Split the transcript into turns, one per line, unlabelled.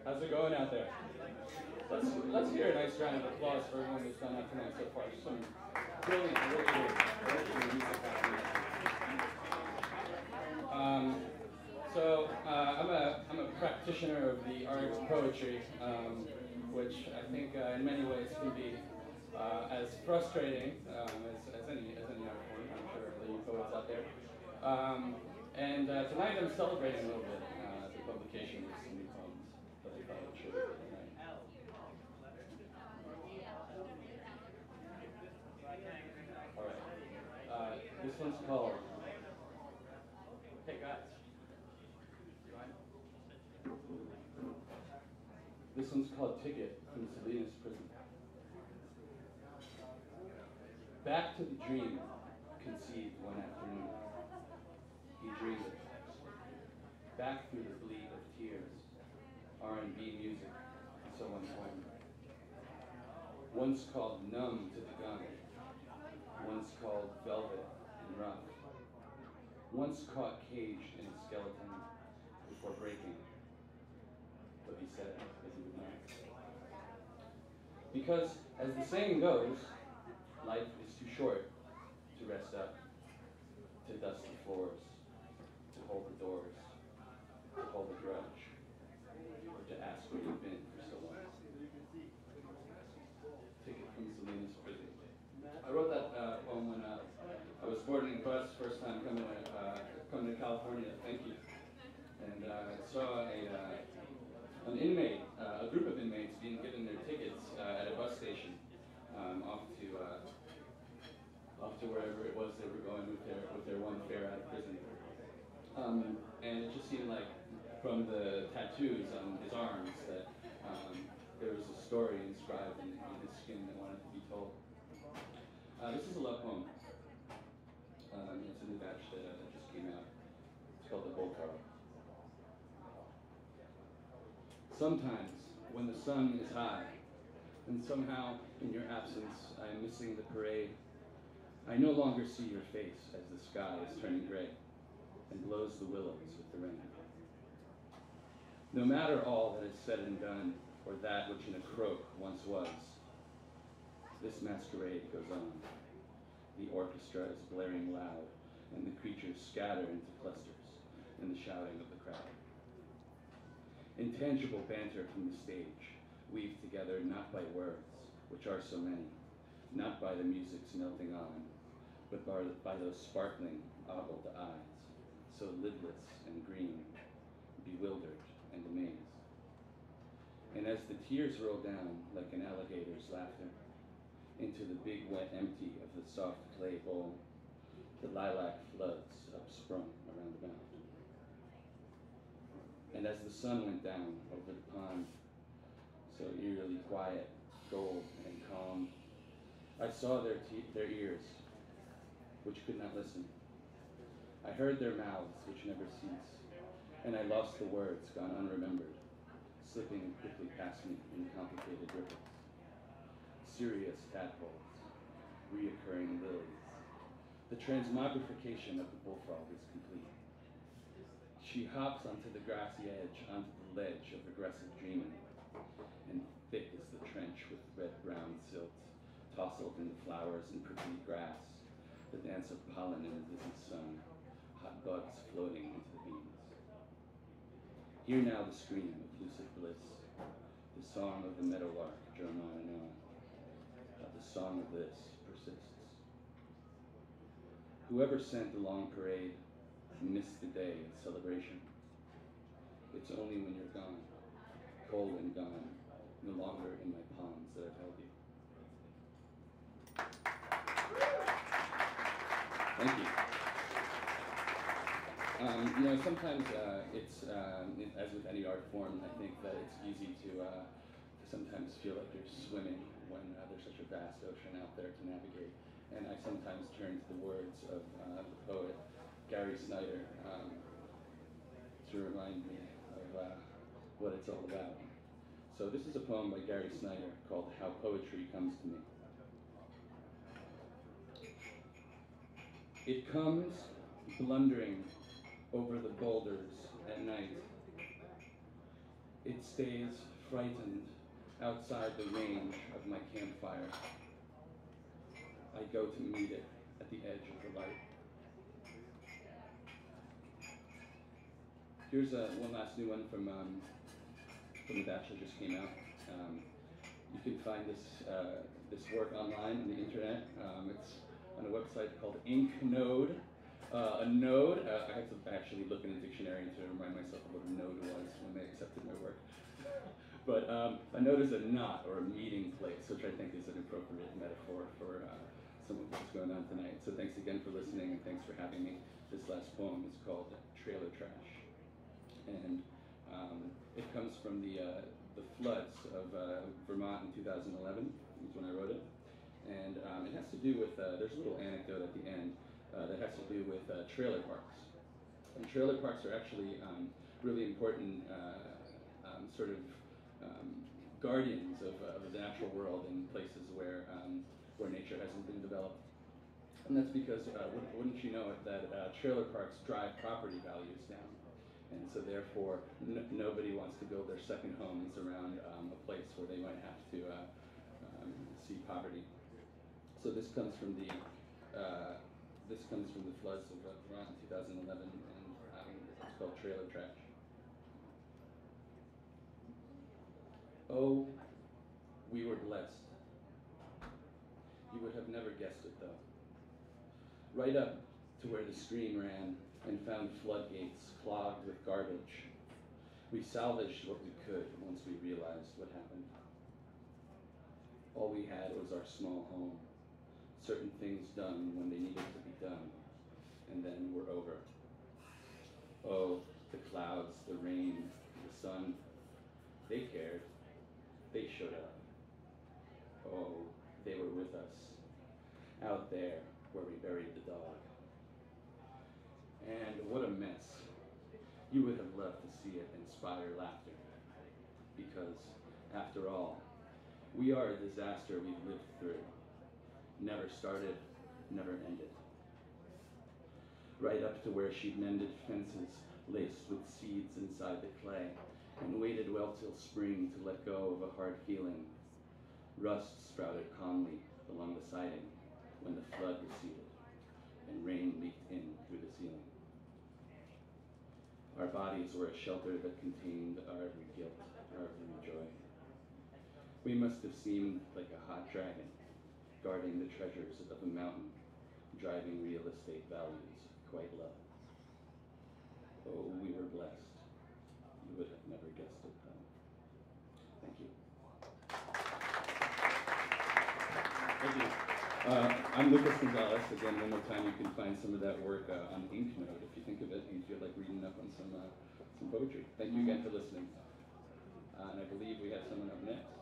How's it going out there? Let's hear a nice round of applause for everyone who's done out tonight so far. Some brilliant, original music happening. I'm a practitioner of the art of poetry, which I think in many ways can be as frustrating as any art form. I'm sure there are poets out there. Tonight I'm celebrating a little bit the publication of some new poems that I thought I would share with you tonight. All right. This one's called. Hey guys. You mind? This one's called Ticket from Salinas Prison. Back to the dream conceived one afternoon. He dreamed it. Back through the bleed of tears, R&B music, and so on. Once called Numb to the Gun. Once called Velvet and Rough. Once caught caged in a skeleton before breaking. But he said as he would not. Because, as the saying goes, life is too short to rest up, to dust the floors, to hold the doors, to hold a grudge, or to ask where you've been for so long. Ticket from Salinas Prison. I wrote that poem when I was boarding a bus, first time coming to California. Thank you. And I saw an inmate, a group of inmates being given their tickets at a bus station off to wherever it was they were going with their one fare out of prison. And it just seemed like from the tattoos on his arms that there was a story inscribed in his skin that wanted to be told. This is a love poem. It's a new batch that just came out. It's called The Volcaro. Sometimes, when the sun is high, and somehow in your absence I am missing the parade, I no longer see your face as the sky is turning gray and blows the willows with the rain. No matter all that is said and done, or that which in a croak once was, this masquerade goes on. The orchestra is blaring loud, and the creatures scatter into clusters in the shouting of the crowd. Intangible banter from the stage, weaved together not by words, which are so many, not by the music's melting on, but by those sparkling, ogled eyes, so lidless and green, bewildered and amazed. And as the tears roll down like an alligator's laughter into the big wet empty of the soft clay bowl, the lilac floods upsprung around the mouth. And as the sun went down over the pond, so eerily quiet, gold and calm, I saw their ears, which could not listen. I heard their mouths, which never cease, and I lost the words gone unremembered, slipping quickly past me in complicated ripples. Serious tadpoles, reoccurring lilies. The transmogrification of the bullfrog is complete. She hops onto the grassy edge, onto the ledge of aggressive dreaming, and thick is the trench with red-brown silts, tousled in the flowers and prickly grass, the dance of pollen in the dizzy sun, hot bugs floating into the beams. Hear now the scream of lucid bliss, the song of the meadowlark drone on and on, but the song of this persists. Whoever sent the long parade missed the day of celebration. It's only when you're gone, cold and gone, no longer in my palms that I've held you. Thank you. Sometimes it's, as with any art form, I think that it's easy to sometimes feel like you're swimming when there's such a vast ocean out there to navigate. And I sometimes turn to the words of the poet Gary Snyder to remind me of what it's all about. So this is a poem by Gary Snyder called How Poetry Comes to Me. It comes blundering over the boulders at night, It stays frightened outside the range of my campfire. I go to meet it at the edge of the light. Here's one last new one from The Bachelor, just came out. You can find this work online on the internet. It's on a website called InkNode. A node, I had to actually look in a dictionary to remind myself of what a node was when they accepted my work. But a node is a knot or a meeting place, which I think is an appropriate metaphor for some of what's going on tonight. So thanks again for listening, and thanks for having me. This last poem is called Trailer Trash. And it comes from the floods of Vermont in 2011, is when I wrote it. And it has to do with, there's a little anecdote at the end that has to do with trailer parks. And trailer parks are actually really important sort of guardians of the natural world in places where nature hasn't been developed. And that's because, wouldn't you know it, that trailer parks drive property values down. And so therefore, nobody wants to build their second homes around a place where they might have to see poverty. So this comes from the floods of Vermont in 2011, and it's called Trailer Trash. Oh, we were blessed. You would have never guessed it, though. Right up to where the stream ran and found floodgates clogged with garbage. We salvaged what we could once we realized what happened. All we had was our small home, certain things done when they needed to be done, and then we're over. Oh, the clouds, the rain, the sun, they cared. They showed up. Oh, they were with us, out there where we buried the dog. And what a mess. You would have loved to see it inspire laughter. Because, after all, we are a disaster we've lived through. Never started, never ended. Right up to where she'd mended fences laced with seeds inside the clay, and waited well till spring to let go of a hard feeling. Rust sprouted calmly along the siding when the flood receded, and rain leaked in through the ceiling. Our bodies were a shelter that contained our every guilt, our every joy. We must have seemed like a hot dragon, guarding the treasures of a mountain, driving real estate values quite low. Oh, we were blessed. You would have never guessed it, though. Thank you. Thank you. I'm Lucas Gonzalez. Again, one more time, you can find some of that work on InkNode if you think of it and you feel like reading up on some poetry. Thank you again for listening. And I believe we have someone up next.